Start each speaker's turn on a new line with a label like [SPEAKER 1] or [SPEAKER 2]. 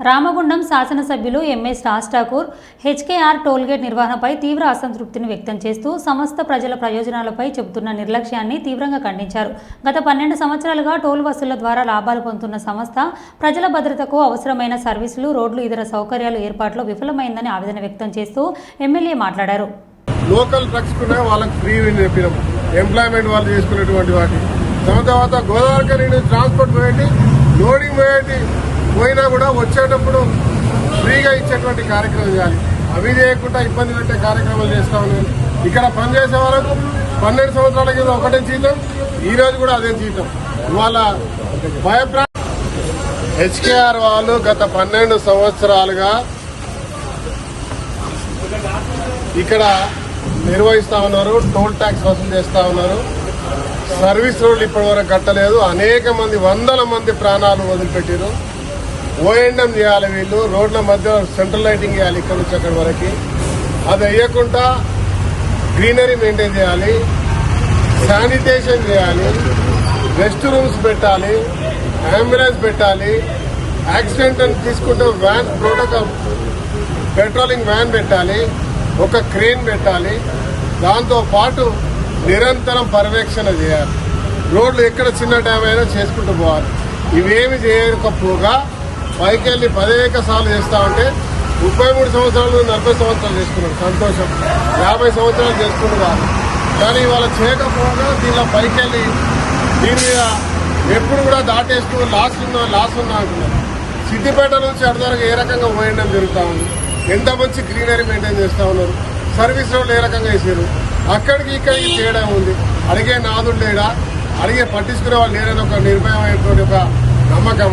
[SPEAKER 1] రామగుండం శాసనసభ్యులు MS Raj Thakur HKR tollgate నిర్వహణపై తీవ్ర అసంతృప్తిని వ్యక్తం చేస్తూ సమస్త ప్రజల ప్రయోజనాలపై చెబుతున్న నిర్లక్ష్యాన్ని తీవ్రంగా ఖండించారు. గత 12 సంవత్సరాలుగా టోల్ వసూళ్ల ద్వారా లాభాలు పొందుతున్న సంస్థ ప్రజల భద్రతకు అవసరమైన సర్వీసులు, రోడ్లు, ఇతర సౌకర్యాలు ఏర్పాట్లో విఫలమైందని ఆవేదన వ్యక్తం చేస్తూ ఎమ్మెల్యే మాట్లాడారు.
[SPEAKER 2] లోకల్ ట్రక్స్ వాళ్ళకి ఫ్రీ చెప్పినాం, ఎంప్లాయ్మెంట్ వాళ్ళు చేసుకునేటువంటి వాటి తర్వాత గోదావరి నుంచి ట్రాన్స్పోర్ట్ పోయేటి, లోడింగ్ పోయేటి పోయినా కూడా వచ్చేటప్పుడు ఫ్రీగా ఇచ్చేటువంటి కార్యక్రమం చేయాలి. అవి చేయకుండా ఇబ్బంది పెట్టే కార్యక్రమాలు చేస్తా ఉన్నాను. ఇక్కడ పనిచేసే వాళ్ళకు 12 సంవత్సరాల కింద ఒకటే జీతం, ఈ రోజు కూడా అదే జీతం. ఇవాళ హెచ్కేఆర్ వాళ్ళు గత 12 సంవత్సరాలుగా ఇక్కడ నిర్వహిస్తా ఉన్నారు. టోల్ ట్యాక్స్ వసూలు చేస్తా ఉన్నారు. సర్వీస్ రోడ్లు ఇప్పటి వరకు కట్టలేదు. అనేక మంది, వందల మంది ప్రాణాలు వదిలిపెట్టారు. ఓఎండం చేయాలి వీళ్ళు, రోడ్ల మధ్య సెంట్రల్ లైటింగ్ చేయాలి ఇక్కడ నుంచి అక్కడి వరకు. అది అయ్యకుండా గ్రీనరీ మెయింటైన్ చేయాలి, శానిటేషన్ చేయాలి, రెస్ట్ రూమ్స్ పెట్టాలి, అంబులెన్స్ పెట్టాలి, యాక్సిడెంట్ అని తీసుకుంటే వ్యాన్ ప్రోటోకాల్ పెట్రోలింగ్ వ్యాన్ పెట్టాలి, ఒక క్రేన్ పెట్టాలి. దాంతో పాటు నిరంతరం పర్యవేక్షణ చేయాలి. రోడ్లు ఎక్కడ చిన్న డ్యామ్ అయినా చేసుకుంటూ పోవాలి. ఇవేమి చేయకపోగా పైకి వెళ్ళి 10 సార్లు చేస్తా ఉంటే 33 సంవత్సరాలు 40 సంవత్సరాలు చేసుకున్నారు. సంతోషం. 50 సంవత్సరాలు చేసుకున్నారు. కానీ ఇవాళ చేయకపోగా దీనిలో పైకి వెళ్ళి దీని మీద ఎప్పుడు కూడా దాటేస్తూ లాస్ ఉన్నా అంటున్నారు. సిద్దిపేట నుంచి అర్ధవరకు ఏ రకంగా పోయడం జరుగుతూ ఉంది. ఎంత మంచి గ్రీనరీ మెయింటైన్ చేస్తూ ఉన్నారు. సర్వీస్ రోడ్లు ఏ రకంగా వేసారు. అక్కడికి ఇక్కడికి తేడా ఉంది. అడిగే నాదుడు లేడా, అడిగే పట్టించుకునే వాళ్ళు లేరని ఒక నిర్భయమైనటువంటి ఒక నమ్మకం.